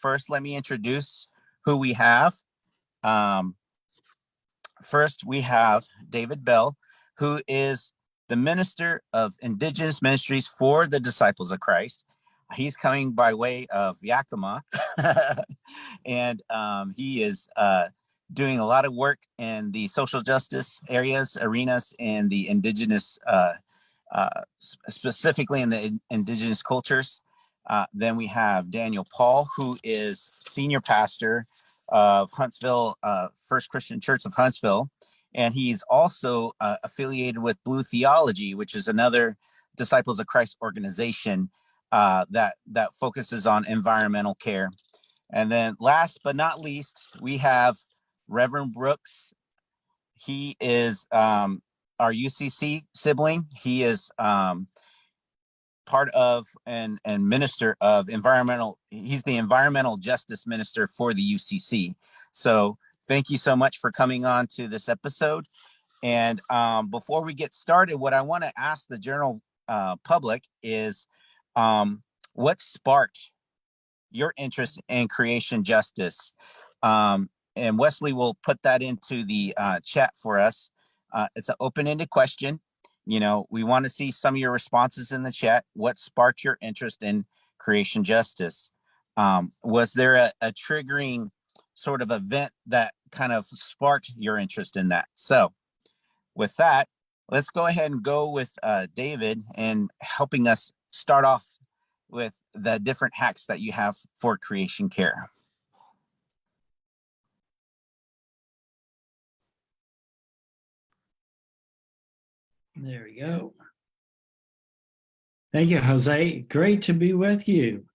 First, let me introduce who we have. Um, First, we have David Bell, who is the Minister of Indigenous Ministries for the Disciples of Christ. He's coming by way of Yakima, and he is doing a lot of work in the social justice arenas, and the indigenous, specifically in the indigenous cultures. Then we have Daniel Paul, who is senior pastor of Huntsville, First Christian Church of Huntsville. And he's also affiliated with Blue Theology, which is another Disciples of Christ organization that focuses on environmental care. And then last but not least, we have Reverend Brooks. He is our UCC sibling. He is part of and minister of environmental. He's the environmental justice minister for the UCC. So thank you so much for coming on to this episode. And before we get started, what I want to ask the general public is, what sparked your interest in creation justice? And Wesley will put that into the chat for us. It's an open-ended question. You know, we want to see some of your responses in the chat. What sparked your interest in creation justice? Was there a triggering sort of event that kind of sparked your interest in that? So with that, let's go ahead and go with David and helping us start off with the different hacks that you have for creation care. There we go. Thank you, Jose. Great to be with you.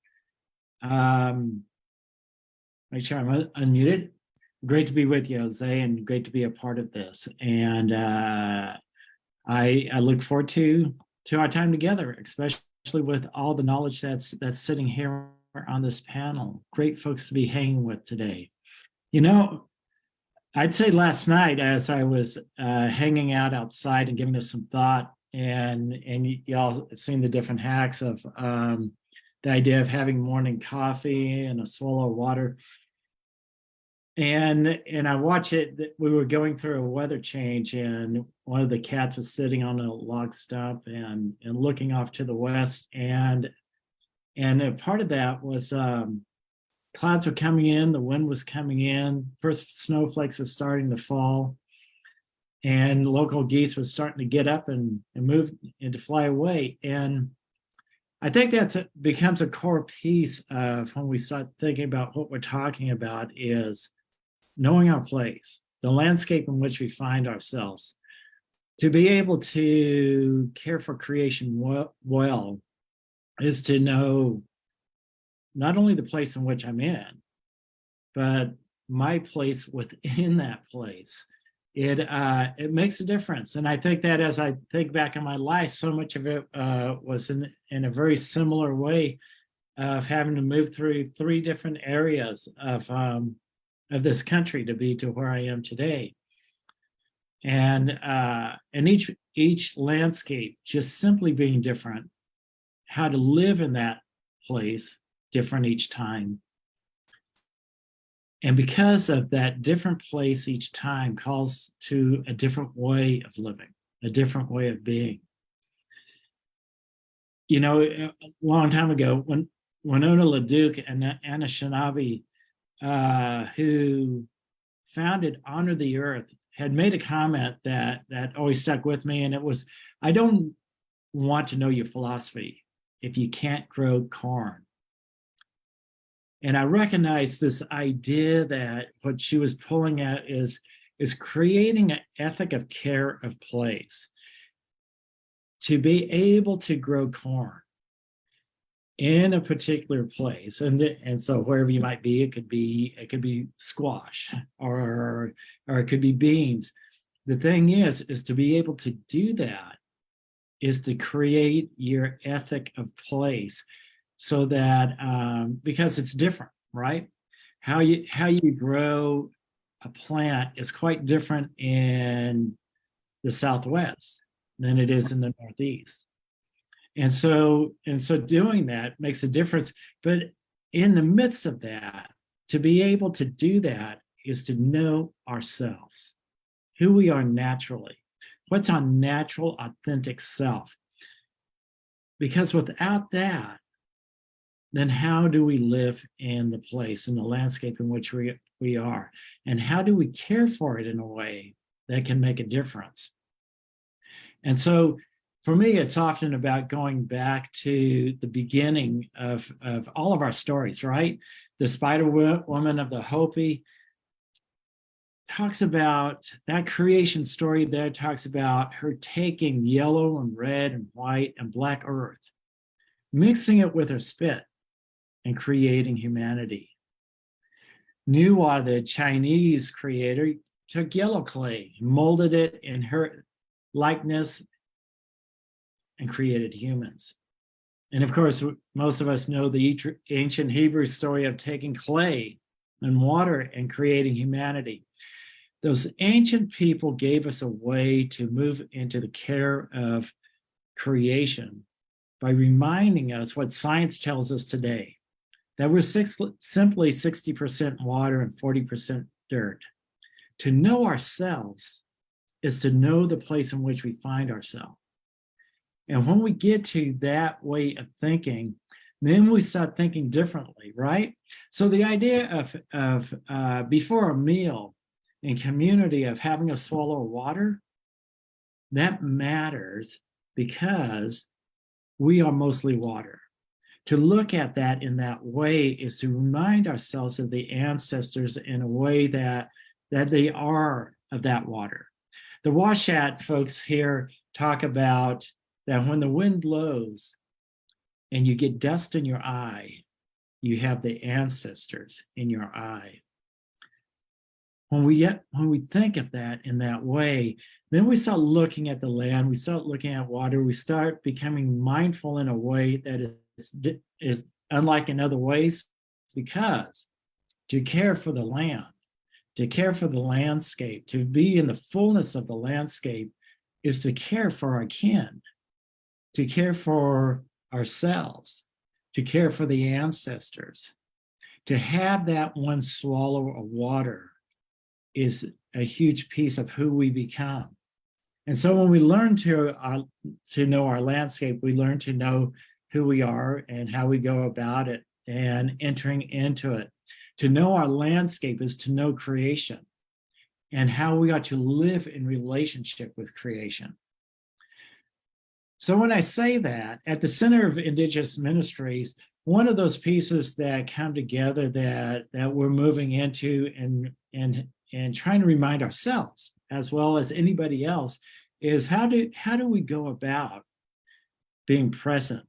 Make sure I'm unmuted. Great to be with you, Jose, and great to be a part of this. And I look forward to our time together, especially with all the knowledge that's sitting here on this panel. Great folks to be hanging with today. You know, I'd say last night as I was hanging out outside and giving this some thought, and y'all have seen the different hacks of the idea of having morning coffee and a swallow of water. And I watch it. We were going through a weather change, and one of the cats was sitting on a log stump and looking off to the west, and a part of that was clouds were coming in, the wind was coming in, first snowflakes were starting to fall, and local geese was starting to get up and move and to fly away. And I think becomes a core piece of when we start thinking about what we're talking about is knowing our place, the landscape in which we find ourselves. To be able to care for creation well is to know not only the place in which I'm in, but my place within that place. It makes a difference. And I think that as I think back in my life, so much of it was in a very similar way of having to move through 3 different areas of this country to be to where I am today. And each landscape just simply being different, how to live in that place different each time. And because of that different place each time calls to a different way of living, a different way of being. You know, a long time ago, when Winona LaDuke and Anishinaabe, who founded Honor the Earth, had made a comment that always stuck with me, and it was, I don't want to know your philosophy if you can't grow corn. And I recognize this idea that what she was pulling at is creating an ethic of care of place. To be able to grow corn in a particular place, and so wherever you might be, it could be squash or it could be beans. The thing is to be able to do that is to create your ethic of place. So that because it's different, right? How you grow a plant is quite different in the Southwest than it is in the Northeast. And so doing that makes a difference. But in the midst of that, to be able to do that is to know ourselves, who we are naturally, what's our natural, authentic self. Because without that, then how do we live in the place, in the landscape in which we are? And how do we care for it in a way that can make a difference? And so for me, it's often about going back to the beginning of all of our stories, right? The Spider Woman of the Hopi talks about that creation story there, talks about her taking yellow and red and white and black earth, mixing it with her spit and creating humanity. Nuwa, the Chinese creator, took yellow clay, molded it in her likeness, and created humans. And of course, most of us know the ancient Hebrew story of taking clay and water and creating humanity. Those ancient people gave us a way to move into the care of creation by reminding us what science tells us today, that we're simply 60% water and 40% dirt. To know ourselves is to know the place in which we find ourselves. And when we get to that way of thinking, then we start thinking differently, right? So the idea of before a meal in community of having a swallow of water, that matters because we are mostly water. To look at that in that way is to remind ourselves of the ancestors in a way that they are of that water. The Washat folks here talk about that when the wind blows and you get dust in your eye, you have the ancestors in your eye. When we think of that in that way, then we start looking at the land, we start looking at water, we start becoming mindful in a way that is unlike in other ways, because to care for the land, to care for the landscape, to be in the fullness of the landscape is to care for our kin, to care for ourselves, to care for the ancestors. To have that one swallow of water is a huge piece of who we become. And so when we learn to know our landscape, we learn to know who we are and how we go about it and entering into it. To know our landscape is to know creation and how we are to live in relationship with creation. So when I say that, at the center of Indigenous Ministries, one of those pieces that come together that we're moving into and trying to remind ourselves, as well as anybody else, is how do we go about being present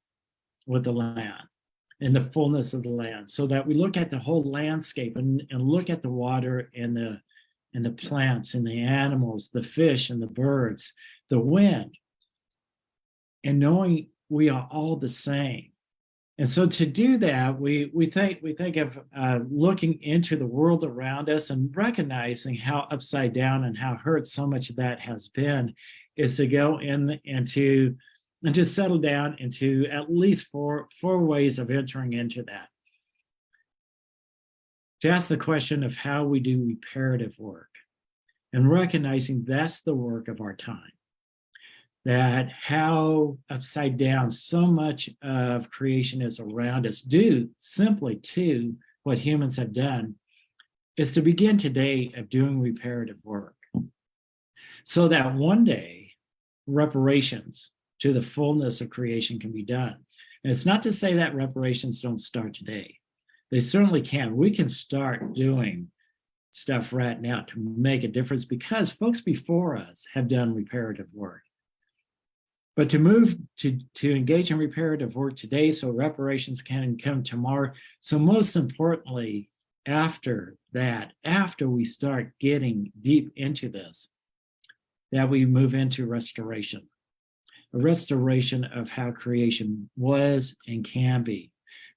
with the land, in the fullness of the land, so that we look at the whole landscape and look at the water and the plants and the animals, the fish and the birds, the wind, and knowing we are all the same. And so to do that, we think of looking into the world around us and recognizing how upside down and how hurt so much of that has been, is to go in and to settle down into at least four ways of entering into that. To ask the question of how we do reparative work and recognizing that's the work of our time. That how upside down so much of creation is around us due simply to what humans have done, is to begin today of doing reparative work. So that one day reparations to the fullness of creation can be done. And it's not to say that reparations don't start today. They certainly can. We can start doing stuff right now to make a difference because folks before us have done reparative work. But to move to engage in reparative work today so reparations can come tomorrow. So most importantly, after that, after we start getting deep into this, that we move into restoration. A restoration of how creation was and can be.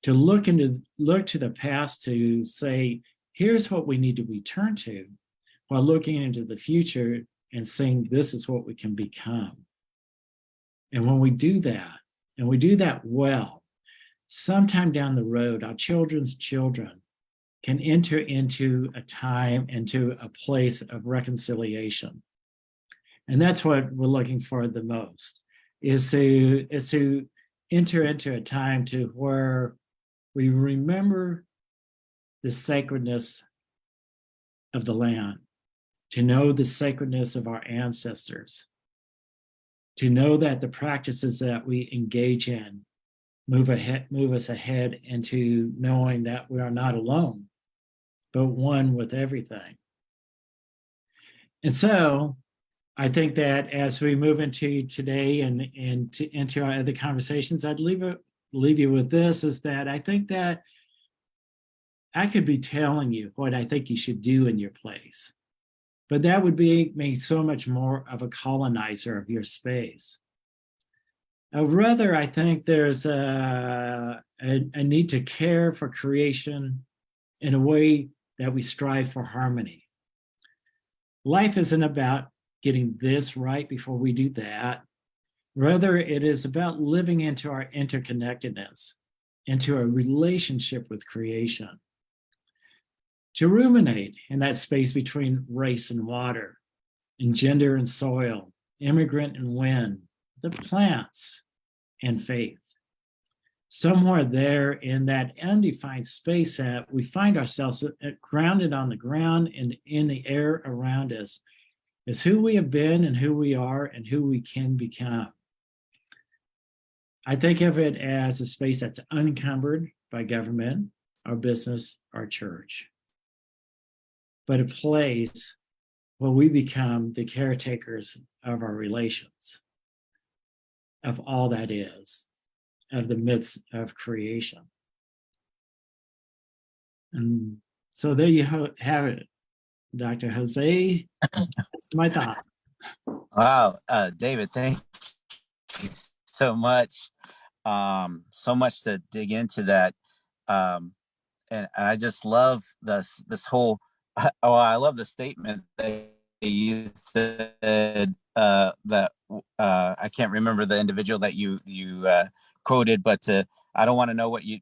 To look to the past to say, here's what we need to return to, while looking into the future and saying, this is what we can become. And when we do that, and we do that well, sometime down the road, our children's children can enter into a time, into a place of reconciliation. And that's what we're looking for the most, is to enter into a time to where we remember the sacredness of the land, to know the sacredness of our ancestors, to know that the practices that we engage in move us ahead into knowing that we are not alone, but one with everything. And so I think that as we move into today and into our other conversations, I'd leave you with this, is that I think that I could be telling you what I think you should do in your place, but that would be me so much more of a colonizer of your space. Rather, I think there's a need to care for creation in a way that we strive for harmony. Life isn't about getting this right before we do that. Rather, it is about living into our interconnectedness, into a relationship with creation. To ruminate in that space between race and water, and gender and soil, immigrant and wind, the plants and faith. Somewhere there in that undefined space that we find ourselves grounded on the ground and in the air around us is who we have been and who we are and who we can become. I think of it as a space that's unencumbered by government, our business, our church, but a place where we become the caretakers of our relations, of all that is, of the myths of creation. And so there you have it, Dr. Jose. That's my thought. Wow, David, thank you so much. So much to dig into that. And I just love this whole, oh, I love the statement that you said, that I can't remember the individual that you quoted, but I don't want to know what you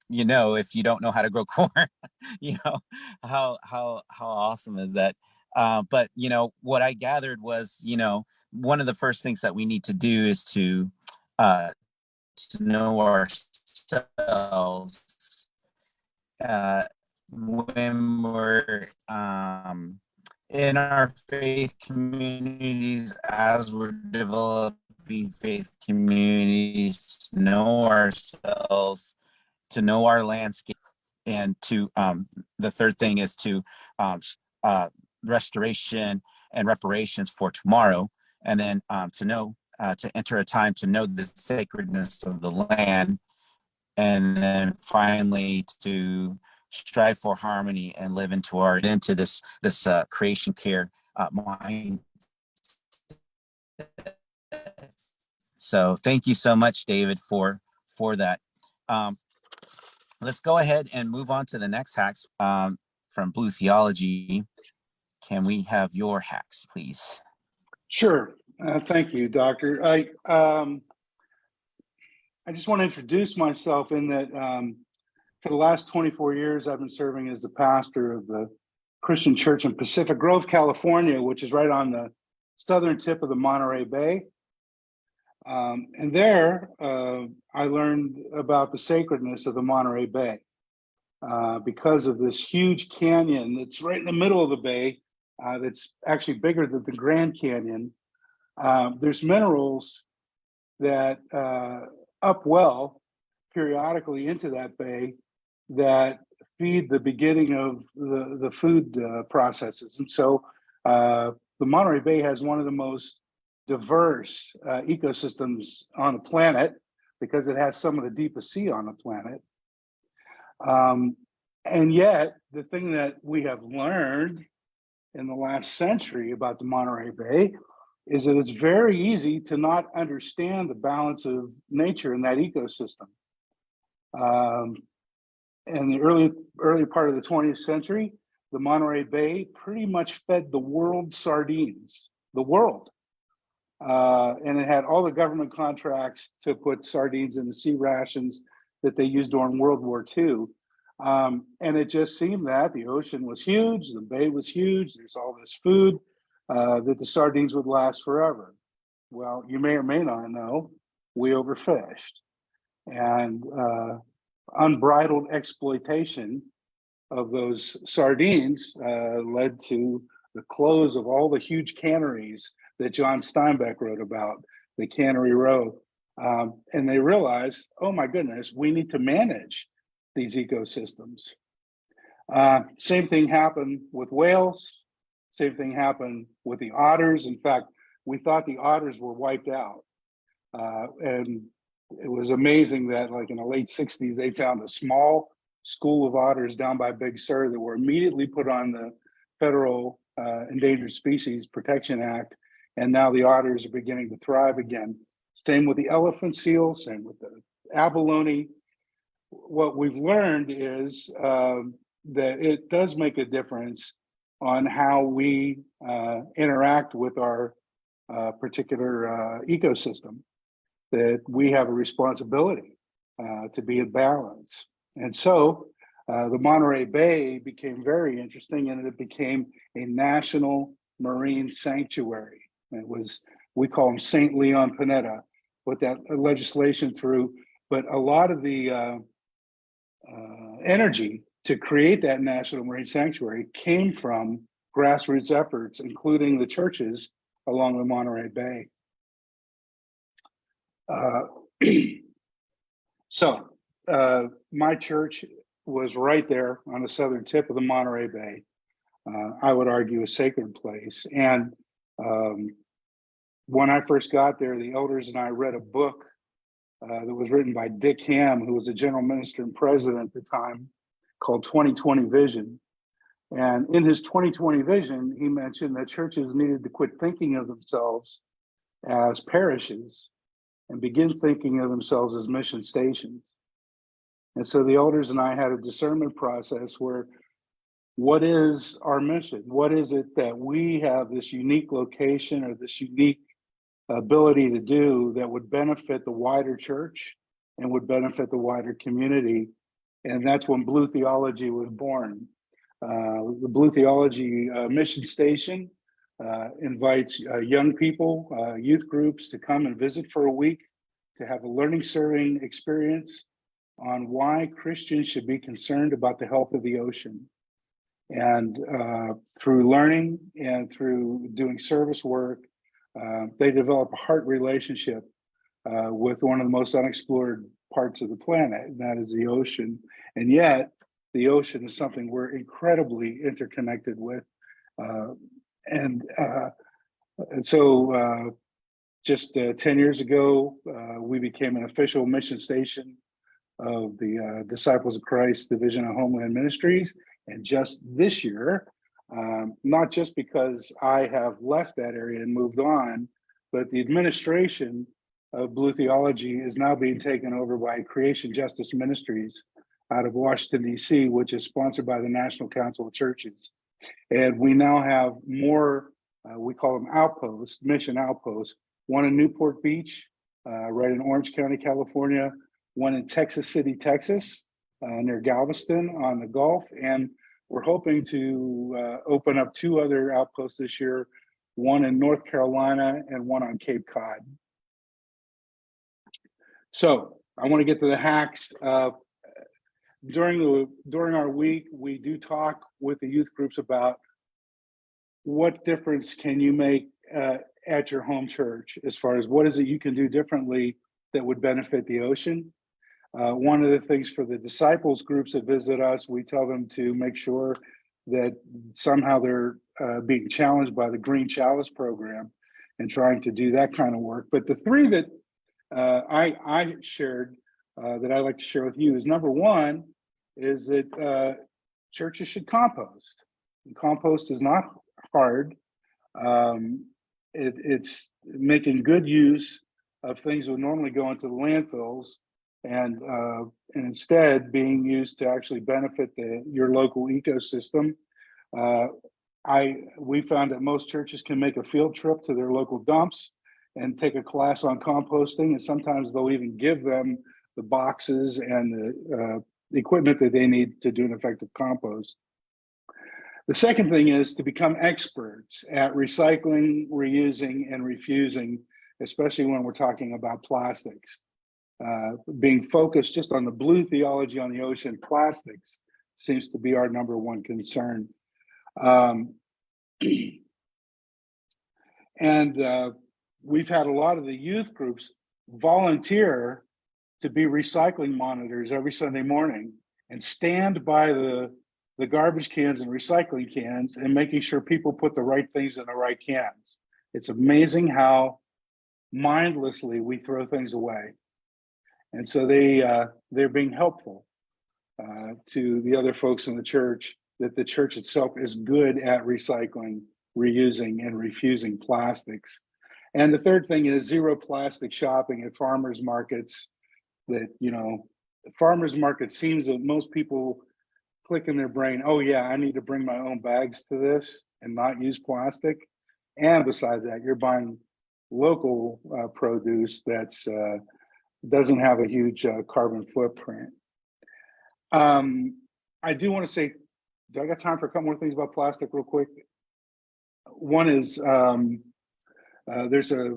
know if you don't know how to grow corn. You know, how awesome is that? But what I gathered was, one of the first things that we need to do is to know ourselves, when we're in our faith communities, as we're developing faith communities, to know ourselves, to know our landscape, and to the third thing is to restoration and reparations for tomorrow, and then to know, to enter a time to know the sacredness of the land, and then finally to strive for harmony and live into this creation care mind. So thank you so much, David, for that. Let's go ahead and move on to the next hacks from Blue Theology. Can we have your hacks, please? Sure. Thank you, Doctor. I just want to introduce myself in that for the last 24 years, I've been serving as the pastor of the Christian Church in Pacific Grove, California, which is right on the southern tip of the Monterey Bay. And there, I learned about the sacredness of the Monterey Bay because of this huge canyon that's right in the middle of the bay, that's actually bigger than the Grand Canyon. There's minerals that upwell periodically into that bay that feed the beginning of the food processes. And so the Monterey Bay has one of the most diverse ecosystems on the planet because it has some of the deepest sea on the planet. And yet, the thing that we have learned in the last century about the Monterey Bay is that it's very easy to not understand the balance of nature in that ecosystem. In the early part of the 20th century, the Monterey Bay pretty much fed the world sardines, the world. And it had all the government contracts to put sardines in the sea rations that they used during World War II. And it just seemed that the ocean was huge, the bay was huge, there's all this food, that the sardines would last forever. Well, you may or may not know, we overfished. And unbridled exploitation of those sardines led to the close of all the huge canneries that John Steinbeck wrote about, the Cannery Row. And they realized, oh my goodness, we need to manage these ecosystems. Same thing happened with whales. Same thing happened with the otters. In fact, we thought the otters were wiped out. And it was amazing that like in the late 60s, they found a small school of otters down by Big Sur that were immediately put on the federal Endangered Species Protection Act. And now the otters are beginning to thrive again. Same with the elephant seals, same with the abalone. What we've learned is that it does make a difference on how we interact with our particular ecosystem, that we have a responsibility to be in balance. And so the Monterey Bay became very interesting, and it became a national marine sanctuary. It was, we call them St. Leon Panetta, put that legislation through, but a lot of the energy to create that national marine sanctuary came from grassroots efforts, including the churches along the Monterey Bay. So my church was right there on the southern tip of the Monterey Bay. I would argue a sacred place. And when I first got there, the elders and I read a book that was written by Dick Ham, who was a general minister and president at the time, called 2020 Vision. And in his 2020 vision, he mentioned that churches needed to quit thinking of themselves as parishes and begin thinking of themselves as mission stations. And so the elders and I had a discernment process where, what is our mission? What is it that we have this unique location or this unique ability to do that would benefit the wider church and would benefit the wider community? And that's when Blue Theology was born. The Blue Theology mission station invites young people, youth groups to come and visit for a week to have a learning serving experience on why Christians should be concerned about the health of the ocean. And through learning and through doing service work, they develop a heart relationship with one of the most unexplored parts of the planet, and that is the ocean. And yet, the ocean is something we're incredibly interconnected with. And so just 10 years ago, we became an official mission station of the Disciples of Christ Division of Homeland Ministries. And just this year, not just because I have left that area and moved on, but the administration of Blue Theology is now being taken over by Creation Justice Ministries out of Washington, D.C., which is sponsored by the National Council of Churches. And we now have more, we call them outposts, mission outposts, one in Newport Beach, right in Orange County, California, one in Texas City, Texas, near Galveston on the Gulf. And we're hoping to open up 2 other outposts this year, one in North Carolina and one on Cape Cod. So I want to get to the hacks. During our week, we do talk with the youth groups about what difference can you make at your home church, as far as what is it you can do differently that would benefit the ocean. One of the things for the disciples groups that visit us, we tell them to make sure that somehow they're being challenged by the Green Chalice program and trying to do that kind of work. But the 3 that I shared that I'd like to share with you is, number 1 is that churches should compost. And compost is not hard. It's making good use of things that would normally go into the landfills, and instead being used to actually benefit your local ecosystem. We found that most churches can make a field trip to their local dumps and take a class on composting, and sometimes they'll even give them the boxes and the equipment that they need to do an effective compost. The second thing is to become experts at recycling, reusing, and refusing, especially when we're talking about plastics. Being focused just on the blue theology on the ocean, plastics seems to be our number one concern. And we've had a lot of the youth groups volunteer to be recycling monitors every Sunday morning and stand by the garbage cans and recycling cans and making sure people put the right things in the right cans. It's amazing how mindlessly we throw things away. And so they're being helpful to the other folks in the church, that the church itself is good at recycling, reusing, and refusing plastics. And the third thing is zero plastic shopping at farmers markets. That, you know, farmers market seems that most people click in their brain, oh yeah, I need to bring my own bags to this and not use plastic. And besides that, you're buying local produce that's doesn't have a huge carbon footprint. I do want to say, do I got time for a couple more things about plastic real quick? One is there's a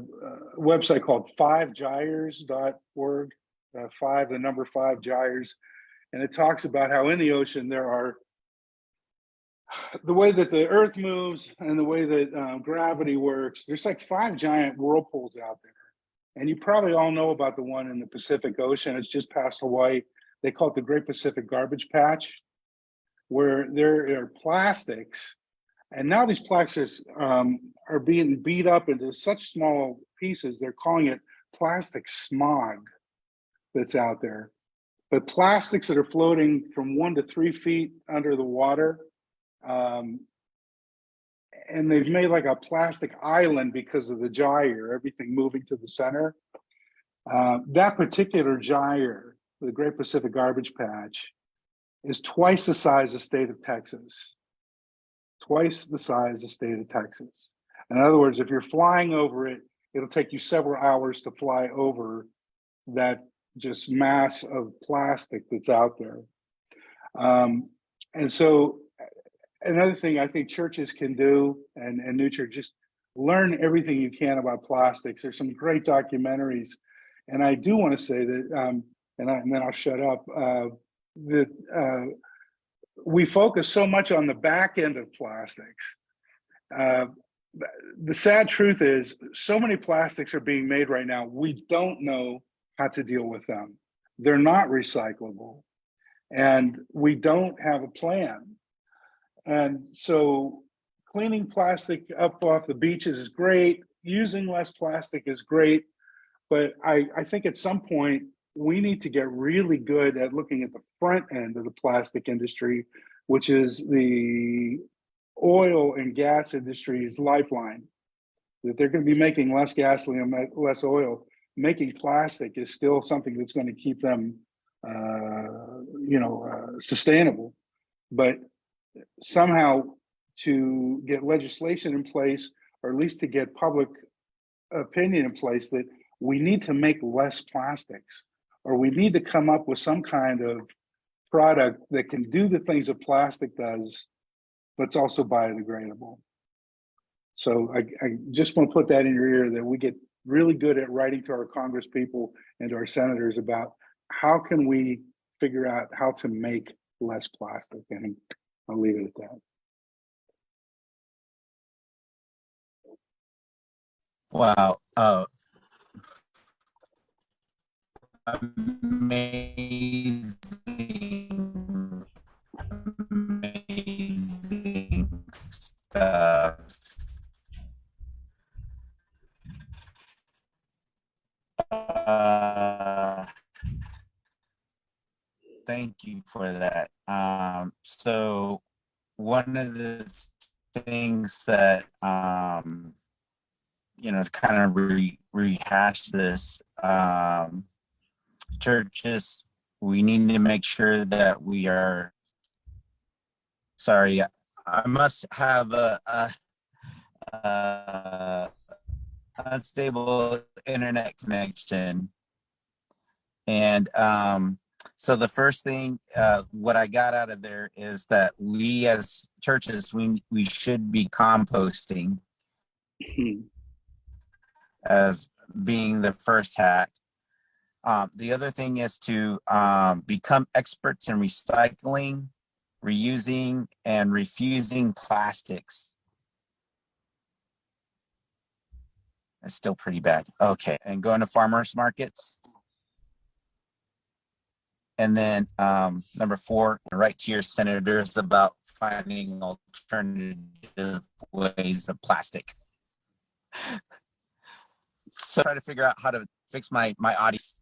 website called 5gyres.org, 5 Gyres, and it talks about how in the ocean there are, the way that the earth moves and the way that gravity works, there's like 5 giant whirlpools out there. And you probably all know about the one in the Pacific Ocean. It's just past Hawaii. They call it the Great Pacific Garbage Patch, where there are plastics. And now these plastics are being beat up into such small pieces, they're calling it plastic smog that's out there. But plastics that are floating from 1 to 3 feet under the water, and they've made like a plastic island because of the gyre, everything moving to the center. That particular gyre, the Great Pacific Garbage Patch, is twice the size of the state of Texas. Twice the size of the state of Texas. In other words, if you're flying over it, it'll take you several hours to fly over that just mass of plastic that's out there. And so another thing I think churches can do, and New Church, just learn everything you can about plastics. There's some great documentaries. And I do want to say that, and then I'll shut up, that we focus so much on the back end of plastics. The sad truth is, so many plastics are being made right now, we don't know how to deal with them. They're not recyclable, and we don't have a plan. And so cleaning plastic up off the beaches is great. Using less plastic is great. But I think at some point, we need to get really good at looking at the front end of the plastic industry, which is the oil and gas industry's lifeline. That they're going to be making less gasoline and less oil. Making plastic is still something that's going to keep them, sustainable. But somehow to get legislation in place, or at least to get public opinion in place, that we need to make less plastics, or we need to come up with some kind of product that can do the things that plastic does, but it's also biodegradable. So I just want to put that in your ear, that we get really good at writing to our Congress people and to our senators about how can we figure out how to make less plastic. And I'll leave it at that. Wow. Amazing. Amazing stuff. Thank you for that. So one of the things that to kind of rehash this, churches, we need to make sure that we are, sorry, I must have a unstable internet connection, And so the first thing, what I got out of there is that we as churches, we should be composting as being the first hack. The other thing is to become experts in recycling, reusing, and refusing plastics. That's still pretty bad. Okay, and going to farmers markets. And then number 4, write to your senators about finding alternative ways of plastic. So try to figure out how to fix my audience.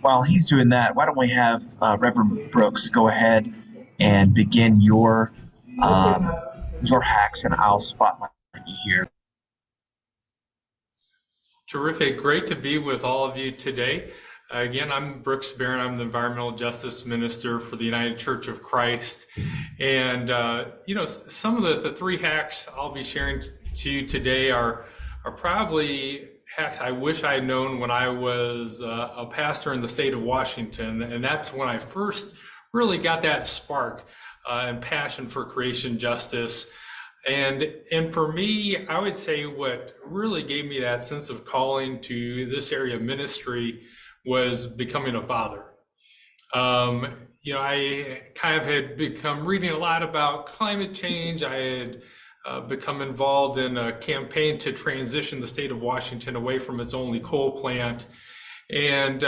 While he's doing that, why don't we have Reverend Brooks go ahead and begin your hacks, and I'll spotlight you here. Terrific. Great to be with all of you today. Again, I'm Brooks Barron. I'm the Environmental Justice Minister for the United Church of Christ. And, some of the 3 hacks I'll be sharing to you today are probably hacks I wish I had known when I was a pastor in the state of Washington. And that's when I first really got that spark and passion for creation justice. And for me, I would say what really gave me that sense of calling to this area of ministry was becoming a father. I kind of had become reading a lot about climate change. I had become involved in a campaign to transition the state of Washington away from its only coal plant. And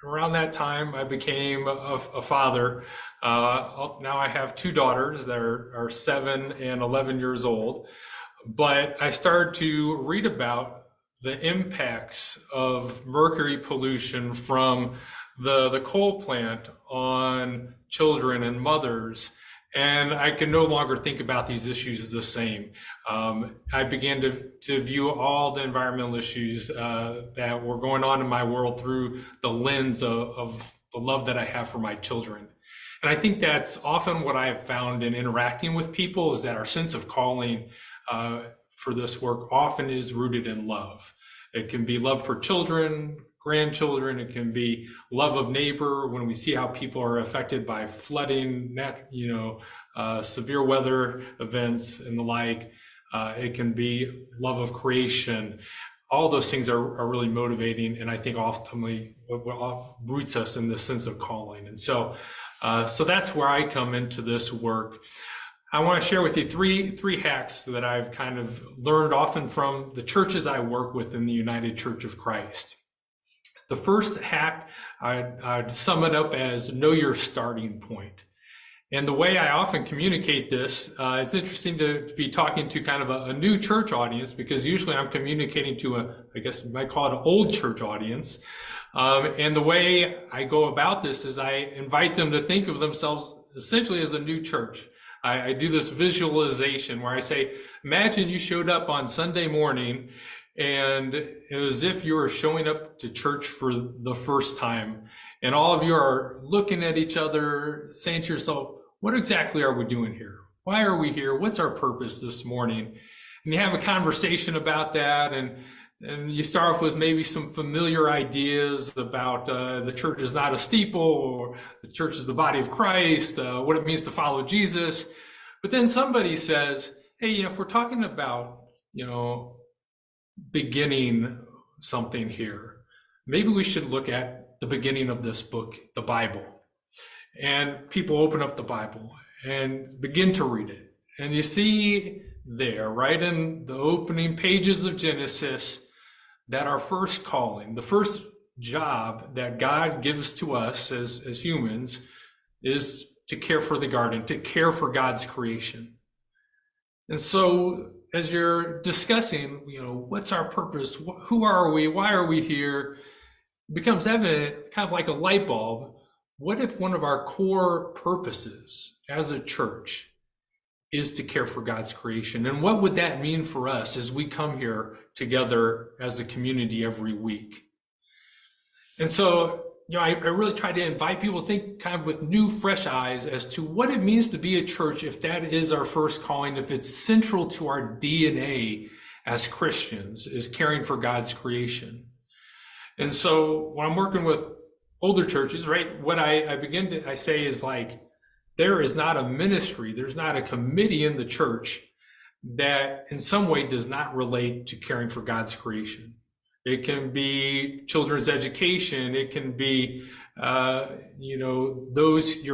around that time, I became a father. Now I have 2 daughters that are 7 and 11 years old. But I started to read about the impacts of mercury pollution from the coal plant on children and mothers. And I could no longer think about these issues the same. I began to view all the environmental issues that were going on in my world through the lens of the love that I have for my children. And I think that's often what I have found in interacting with people, is that our sense of calling for this work often is rooted in love. It can be love for children, grandchildren. It can be love of neighbor when we see how people are affected by flooding, severe weather events and the like. It can be love of creation. All those things are really motivating, and I think ultimately what roots us in this sense of calling. And so that's where I come into this work. I want to share with you three hacks that I've kind of learned often from the churches I work with in the United Church of Christ. The first hack, I'd sum it up as know your starting point. And the way I often communicate this, it's interesting to be talking to kind of a new church audience, because usually I'm communicating to I guess you might call it an old church audience. And the way I go about this is I invite them to think of themselves essentially as a new church. I do this visualization where I say, imagine you showed up on Sunday morning and it was as if you were showing up to church for the first time. And all of you are looking at each other, saying to yourself, what exactly are we doing here? Why are we here? What's our purpose this morning? And you have a conversation about that, and you start off with maybe some familiar ideas about the church is not a steeple, or the church is the body of Christ, what it means to follow Jesus. But then somebody says, hey, if we're talking about, beginning something here, maybe we should look at the beginning of this book, the Bible. And people open up the Bible and begin to read it. And you see there, right in the opening pages of Genesis, that our first calling, the first job that God gives to us as humans, is to care for the garden, to care for God's creation. And so as you're discussing, what's our purpose? Who are we? Why are we here? It becomes evident, kind of like a light bulb. What if one of our core purposes as a church is to care for God's creation? And what would that mean for us as we come here together as a community every week? And so, I really try to invite people to think kind of with new, fresh eyes as to what it means to be a church, if that is our first calling, if it's central to our DNA as Christians, is caring for God's creation. And so when I'm working with older churches, right, what I say is like, there is not a ministry, there's not a committee in the church that in some way does not relate to caring for God's creation. It can be children's education. It can be, your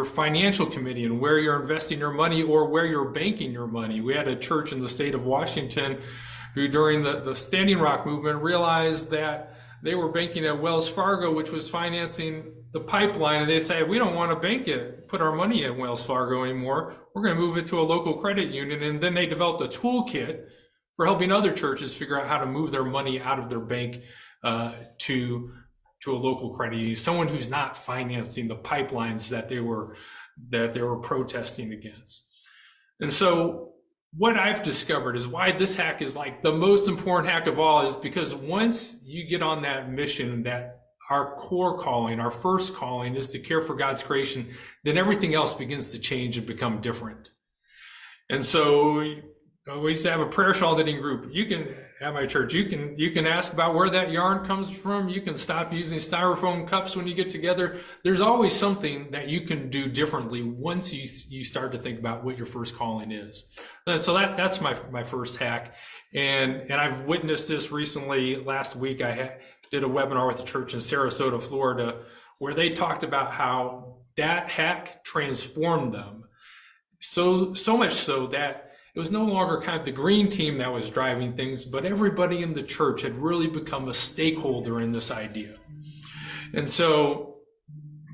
financial committee and where you're investing your money or where you're banking your money. We had a church in the state of Washington who during the Standing Rock movement realized that they were banking at Wells Fargo, which was financing the pipeline. And they said, we don't want to put our money at Wells Fargo anymore. We're going to move it to a local credit union. And then they developed a toolkit for helping other churches figure out how to move their money out of their bank to a local credit union, someone who's not financing the pipelines that they were protesting against. And so what I've discovered is why this hack is like the most important hack of all is because once you get on that mission, that our core calling, our first calling is to care for God's creation, then everything else begins to change and become different. And so we used to have a prayer shawl knitting group. You can, at my church, you can ask about where that yarn comes from. You can stop using styrofoam cups when you get together. There's always something that you can do differently once you start to think about what your first calling is. And so that's my first hack. And I've witnessed this recently. Last week, I did a webinar with a church in Sarasota, Florida, where they talked about how that hack transformed them. So much so that it was no longer kind of the green team that was driving things, but everybody in the church had really become a stakeholder in this idea. And so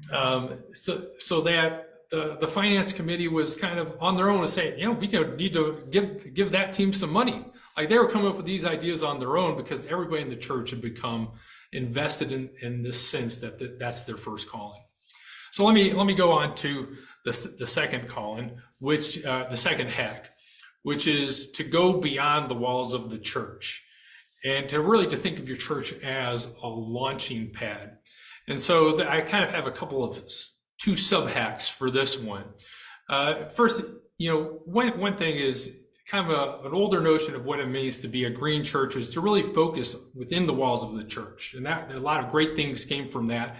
that the finance committee was kind of on their own to say, we need to give that team some money. Like they were coming up with these ideas on their own because everybody in the church had become invested in this sense that that's their first calling. So let me go on to the second calling, the second hack, which is to go beyond the walls of the church and to think of your church as a launching pad. And so I kind of have a couple of two sub hacks for this one. First, one thing is kind of an older notion of what it means to be a green church is to really focus within the walls of the church. And that a lot of great things came from that.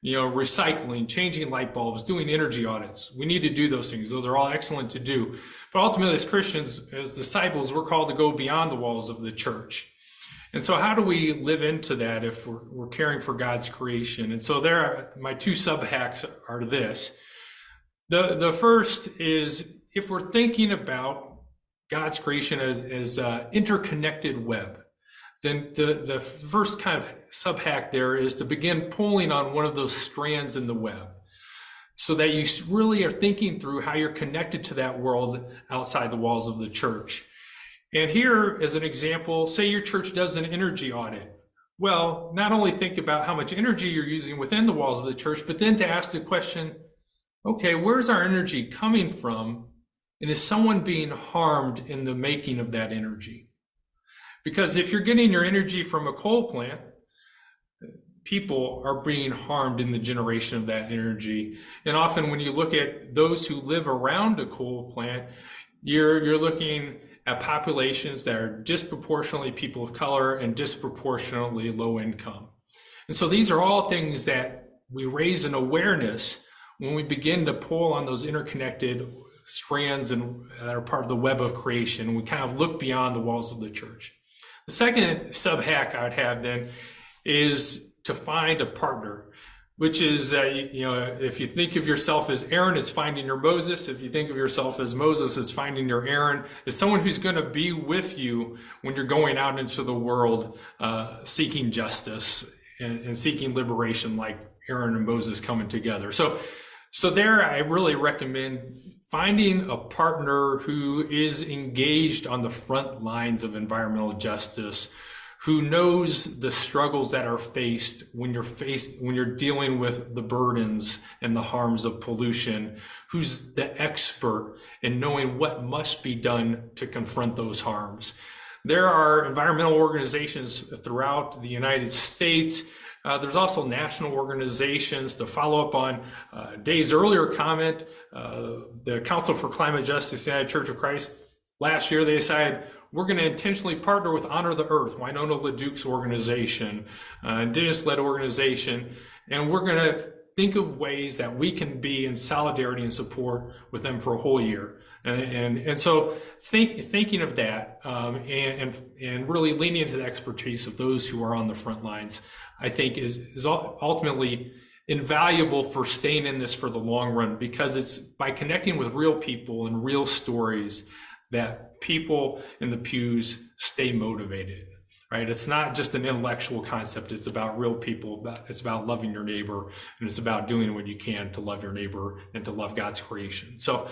Recycling, changing light bulbs, doing energy audits. We need to do those things. Those are all excellent to do. But ultimately, as Christians, as disciples, we're called to go beyond the walls of the church. And so how do we live into that if we're caring for God's creation? And so my two sub hacks are this. The first is if we're thinking about God's creation as an interconnected web, then the first kind of sub hack there is to begin pulling on one of those strands in the web so that you really are thinking through how you're connected to that world outside the walls of the church. And here as an example, say your church does an energy audit. Well, not only think about how much energy you're using within the walls of the church, but then to ask the question, okay, where's our energy coming from? And is someone being harmed in the making of that energy? Because if you're getting your energy from a coal plant, people are being harmed in the generation of that energy. And often when you look at those who live around a coal plant, you're looking at populations that are disproportionately people of color and disproportionately low income. And so these are all things that we raise an awareness when we begin to pull on those interconnected strands and that are part of the web of creation. We kind of look beyond the walls of the church. The second sub hack I would have then is to find a partner, which is, if you think of yourself as Aaron, it's finding your Moses. If you think of yourself as Moses, it's finding your Aaron. It's someone who's going to be with you when you're going out into the world seeking justice and seeking liberation, like Aaron and Moses coming together. So there, I really recommend finding a partner who is engaged on the front lines of environmental justice, who knows the struggles that are faced when you're dealing with the burdens and the harms of pollution, who's the expert in knowing what must be done to confront those harms. There are environmental organizations throughout the United States There's also national organizations. To follow up on Dave's earlier comment, the Council for Climate Justice, United Church of Christ, last year they decided we're going to intentionally partner with Honor the Earth, Winona LaDuke's organization, Indigenous-led organization, and we're going to think of ways that we can be in solidarity and support with them for a whole year. And so thinking of that and really leaning into the expertise of those who are on the front lines, I think is ultimately invaluable for staying in this for the long run, because it's by connecting with real people and real stories that people in the pews stay motivated, right? It's not just an intellectual concept. It's about real people. It's about loving your neighbor, and it's about doing what you can to love your neighbor and to love God's creation. So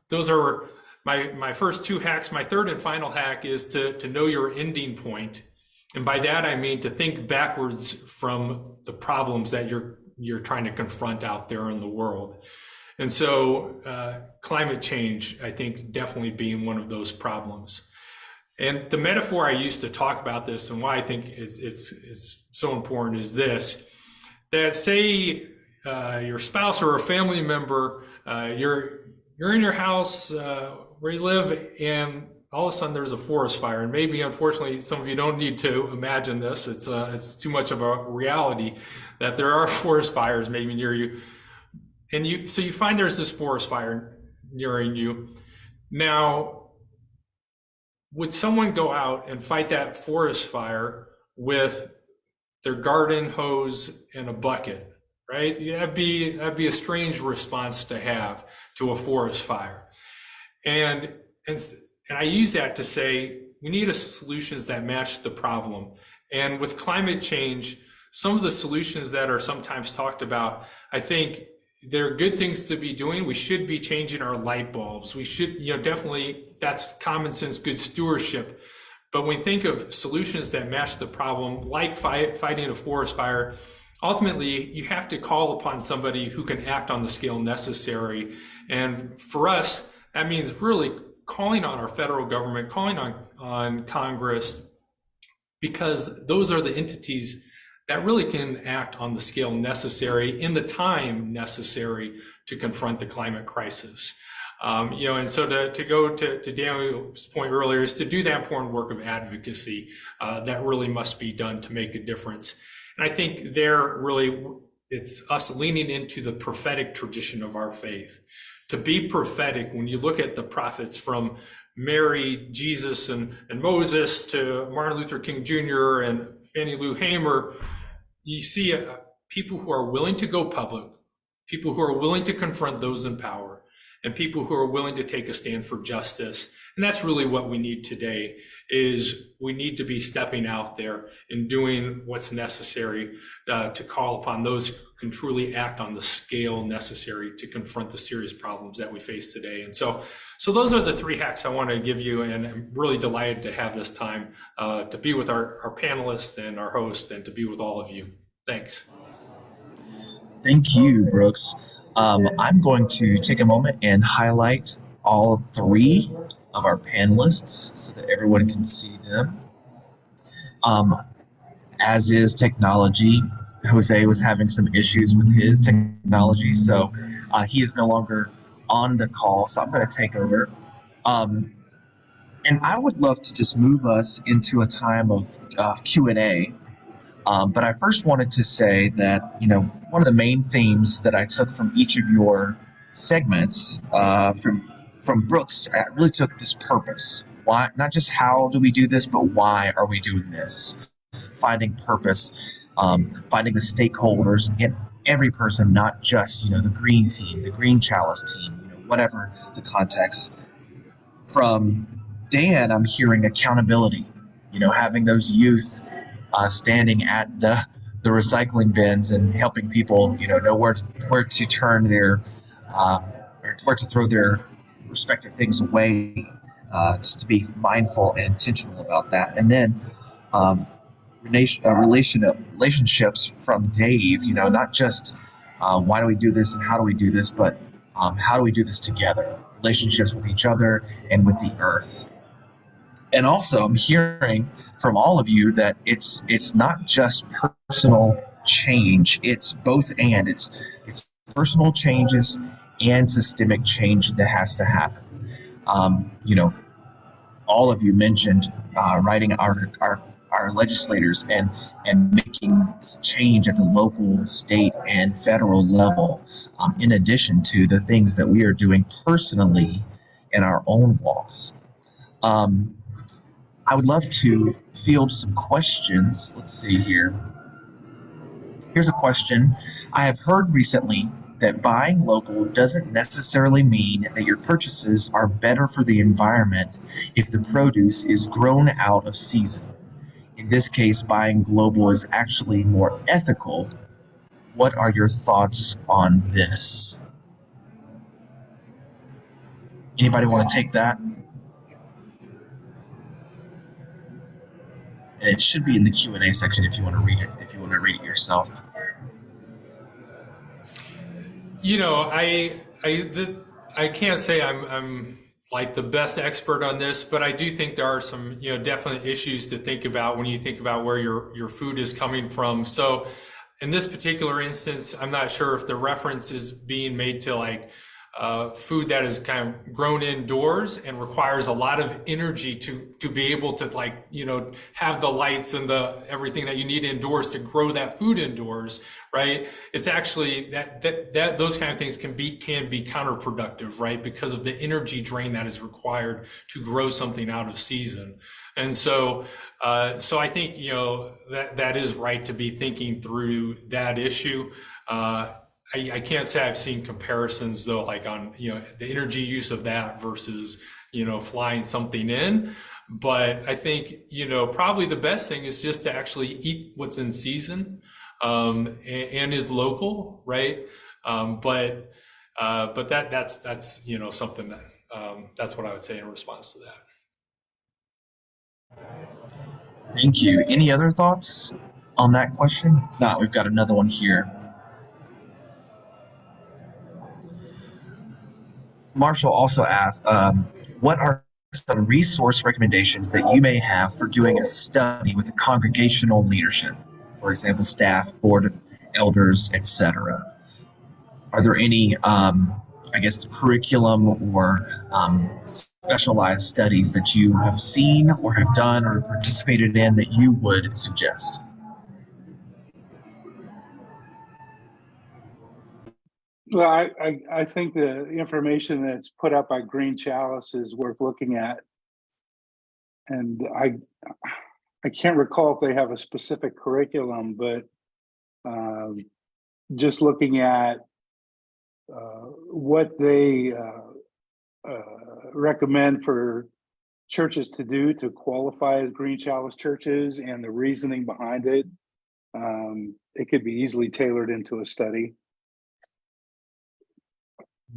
those are my first two hacks. My third and final hack is to know your ending point. And by that, I mean to think backwards from the problems that you're trying to confront out there in the world. And so climate change, I think, definitely being one of those problems. And the metaphor I used to talk about this and why I think it's so important is this, that say your spouse or a family member, you're in your house where you live, and all of a sudden there's a forest fire. And maybe, unfortunately, some of you don't need to imagine this. It's too much of a reality that there are forest fires maybe near you. And so you find there's this forest fire near you. Now, would someone go out and fight that forest fire with their garden hose and a bucket, right? That'd be a strange response to have to a forest fire. And I use that to say we need solutions that match the problem. And with climate change, some of the solutions that are sometimes talked about, I think they're good things to be doing. We should be changing our light bulbs. We should, definitely, that's common sense, good stewardship. But when we think of solutions that match the problem, like fighting a forest fire, ultimately you have to call upon somebody who can act on the scale necessary. And for us, that means really calling on our federal government, calling on Congress, because those are the entities that really can act on the scale necessary in the time necessary to confront the climate crisis. And so to go to Daniel's point earlier is to do that important work of advocacy that really must be done to make a difference. And I think it's us leaning into the prophetic tradition of our faith. To be prophetic, when you look at the prophets from Mary, Jesus, and Moses to Martin Luther King Jr. and Fannie Lou Hamer, you see people who are willing to go public, people who are willing to confront those in power, and people who are willing to take a stand for justice. And that's really what we need today, is we need to be stepping out there and doing what's necessary to call upon those who can truly act on the scale necessary to confront the serious problems that we face today. And so those are the three hacks I want to give you, and I'm really delighted to have this time to be with our panelists and our host, and to be with all of you. Thanks. Thank you, Brooks. I'm going to take a moment and highlight all three of our panelists so that everyone can see them. As is technology, Jose was having some issues with his technology, so he is no longer on the call, so I'm going to take over. And I would love to just move us into a time of Q&A. But I first wanted to say that, one of the main themes that I took from each of your segments from Brooks, I really took this purpose. Why, not just how do we do this, but why are we doing this? Finding purpose, finding the stakeholders in every person, not just, the green team, the green chalice team, whatever the context. From Dan, I'm hearing accountability, having those youth standing at the recycling bins and helping people, know where to turn their, where to throw their respective things away, just to be mindful and intentional about that. And then relationships from Dave, not just why do we do this and how do we do this, but how do we do this together? Relationships with each other and with the earth. And also, I'm hearing from all of you that it's not just personal change; it's both and. It's personal changes and systemic change that has to happen. You know, all of you mentioned writing our legislators and making change at the local, state, and federal level, in addition to the things that we are doing personally in our own walks. Um, I would love to field some questions. Let's see here. Here's a question. I have heard recently that buying local doesn't necessarily mean that your purchases are better for the environment if the produce is grown out of season. In this case, buying global is actually more ethical. What are your thoughts on this? Anybody want to take that? And it should be in the Q&A section if you want to read it, if you want to read it yourself. You know, I can't say I'm like the best expert on this, but I do think there are some, you know, definite issues to think about when you think about where your food is coming from. So in this particular instance, I'm not sure if the reference is being made to like food that is kind of grown indoors and requires a lot of energy to be able to, like, you know, have the lights and the everything that you need indoors to grow that food indoors, right? It's actually that those kind of things can be counterproductive, right? Because of the energy drain that is required to grow something out of season. And so I think, you know, that is right to be thinking through that issue. I can't say I've seen comparisons though, like on, you know, the energy use of that versus, you know, flying something in. But I think, you know, probably the best thing is just to actually eat what's in season, and is local, right? But that's, you know, something that, that's what I would say in response to that. Thank you. Any other thoughts on that question? If not, we've got another one here. Marshall also asked, what are some resource recommendations that you may have for doing a study with the congregational leadership? For example, staff, board, elders, etc. Are there any, I guess, curriculum or specialized studies that you have seen or have done or participated in that you would suggest? Well, I think the information that's put up by Green Chalice is worth looking at. And I can't recall if they have a specific curriculum, but just looking at what they recommend for churches to do to qualify as Green Chalice churches and the reasoning behind it, it could be easily tailored into a study.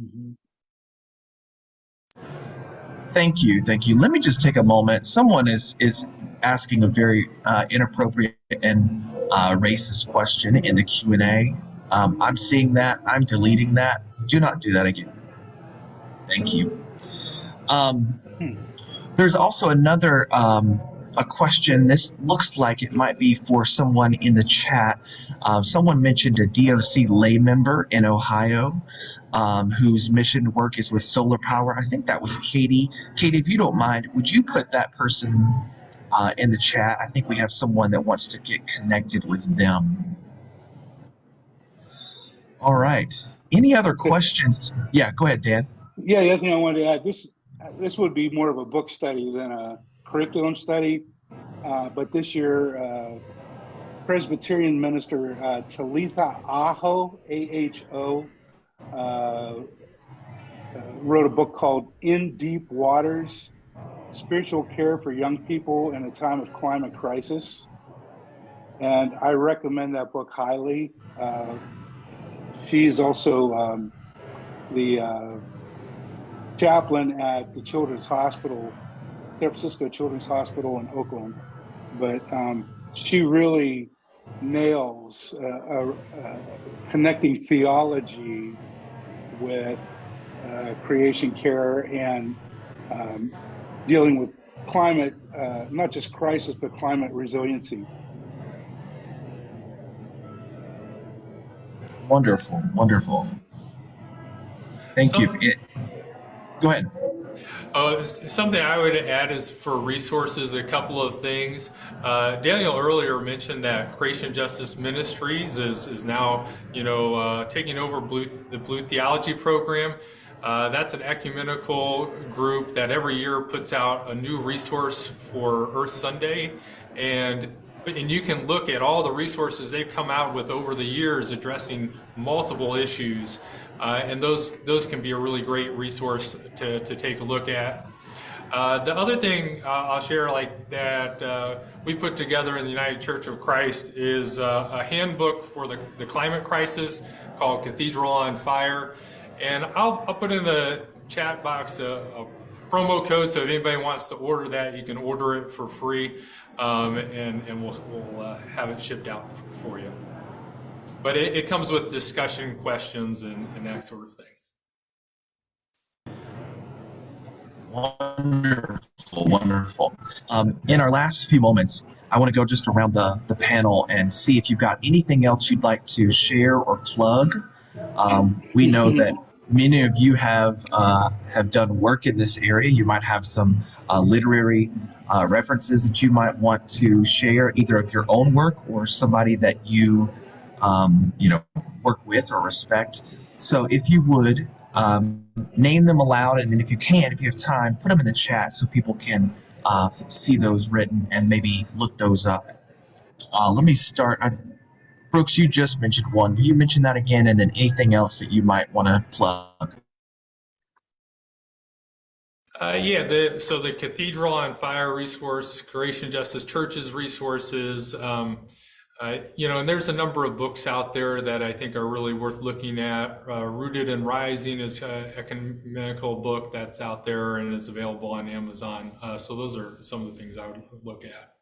Mhm. Thank you. Let me just take a moment. Someone is asking a very inappropriate and racist question in the Q&A. I'm seeing that. I'm deleting that. Do not do that again. Thank you. There's also another a question. This looks like it might be for someone in the chat. Someone mentioned a DOC lay member in Ohio, whose mission work is with solar power. I think that was Katie. Katie, if you don't mind, would you put that person in the chat? I think we have someone that wants to get connected with them. All right. Any other questions? Yeah, go ahead, Dan. Yeah, the other thing I wanted to add, this would be more of a book study than a curriculum study. But this year, Presbyterian minister Talitha Aho, A-H-O, wrote a book called In Deep Waters, Spiritual Care for Young People in a Time of Climate Crisis. And I recommend that book highly. She is also the chaplain at the Children's Hospital, San Francisco Children's Hospital in Oakland. But she really nails connecting theology with creation care and dealing with climate, not just crisis, but climate resiliency. Wonderful, wonderful. Thank you. Go ahead. Something I would add is for resources, a couple of things. Daniel earlier mentioned that Creation Justice Ministries is now, taking over the Blue Theology program. That's an ecumenical group that every year puts out a new resource for Earth Sunday, and you can look at all the resources they've come out with over the years addressing multiple issues, and those can be a really great resource to take a look at. The other thing I'll share that we put together in the United Church of Christ is a handbook for the climate crisis called Cathedral on Fire. And I'll put in the chat box a promo code, so if anybody wants to order that, you can order it for free, and we'll have it shipped out for you. But it comes with discussion questions and that sort of thing. Wonderful, wonderful. In our last few moments, I want to go just around the panel and see if you've got anything else you'd like to share or plug. We know that many of you have done work in this area. You might have some literary references that you might want to share, either of your own work or somebody that you work with or respect. So if you would name them aloud, and then if you have time, put them in the chat so people can see those written and maybe look those up. Let me start. Brooks, you just mentioned one. Will you mention that again, and then anything else that you might want to plug? So the Cathedral on Fire resource, Creation Justice Church's resources, and there's a number of books out there that I think are really worth looking at. Rooted and Rising is an ecumenical book that's out there and is available on Amazon. So those are some of the things I would look at.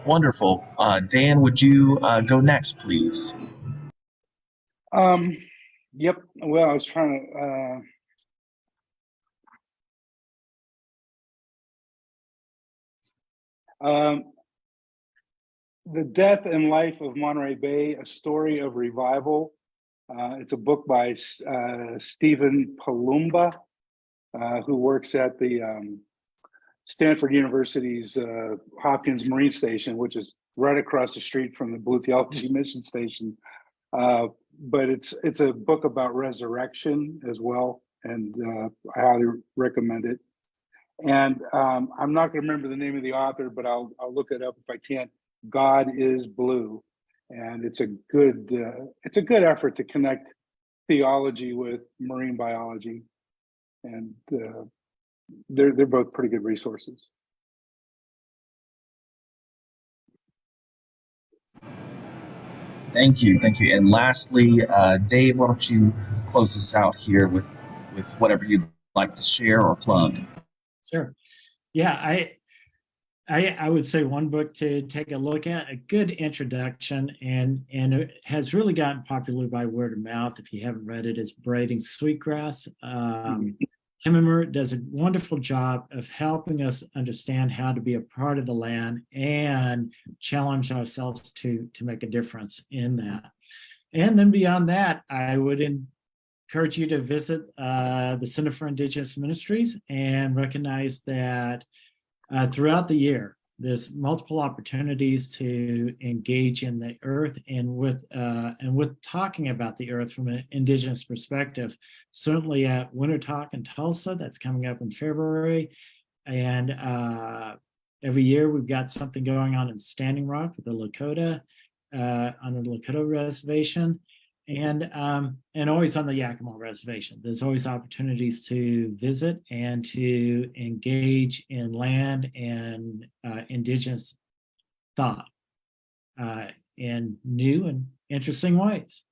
Wonderful. Dan, would you go next, please? Yep. Well, I was trying to. The Death and Life of Monterey Bay: A Story of Revival. It's a book by Stephen Palumba, who works at the Stanford University's Hopkins Marine Station, which is right across the street from the Blue Theology Mission Station. But it's a book about resurrection as well, and I highly recommend it. And I'm not going to remember the name of the author, but I'll look it up if I can. God is Blue, and it's a good effort to connect theology with marine biology, and they're both pretty good resources. Thank you. And lastly, Dave, why don't you close us out here with whatever you'd like to share or plug? Sure. Yeah, I would say one book to take a look at, a good introduction, and it has really gotten popular by word of mouth. If you haven't read it, is Braiding Sweetgrass. Hemmer does a wonderful job of helping us understand how to be a part of the land and challenge ourselves to make a difference in that. And then beyond that, I would encourage you to visit the Center for Indigenous Ministries and recognize that throughout the year, there's multiple opportunities to engage in the earth and with talking about the earth from an Indigenous perspective. Certainly at Winter Talk in Tulsa, that's coming up in February. And every year we've got something going on in Standing Rock with the Lakota, on the Lakota Reservation, and always on the Yakima Reservation. There's always opportunities to visit and to engage in land and Indigenous thought in new and interesting ways.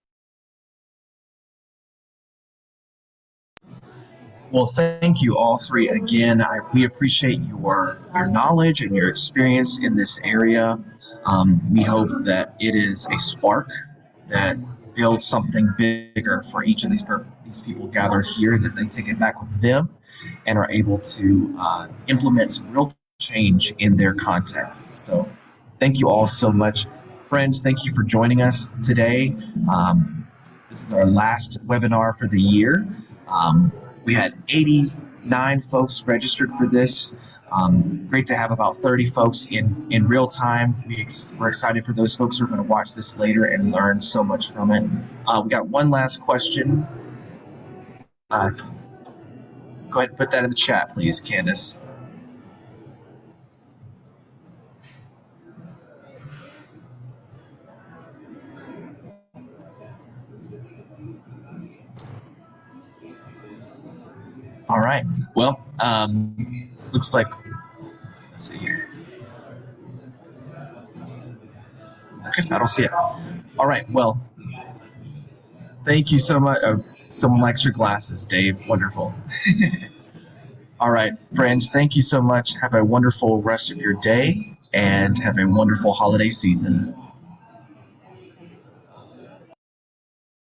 Well, thank you all three again. We appreciate your knowledge and your experience in this area. We hope that it is a spark that build something bigger for each of these people gathered here, that they take it back with them and are able to implement some real change in their context. So thank you all so much. Friends, thank you for joining us today. This is our last webinar for the year. We had 89 folks registered for this. Great to have about 30 folks in real time. We're excited for those folks who are going to watch this later and learn so much from it. We got one last question. Go ahead and put that in the chat, please, Candace. All right. Well, looks like, let's see here. Okay, I don't see it. All right. Well, thank you so much. Someone likes your glasses, Dave. Wonderful. All right, friends, thank you so much. Have a wonderful rest of your day and have a wonderful holiday season.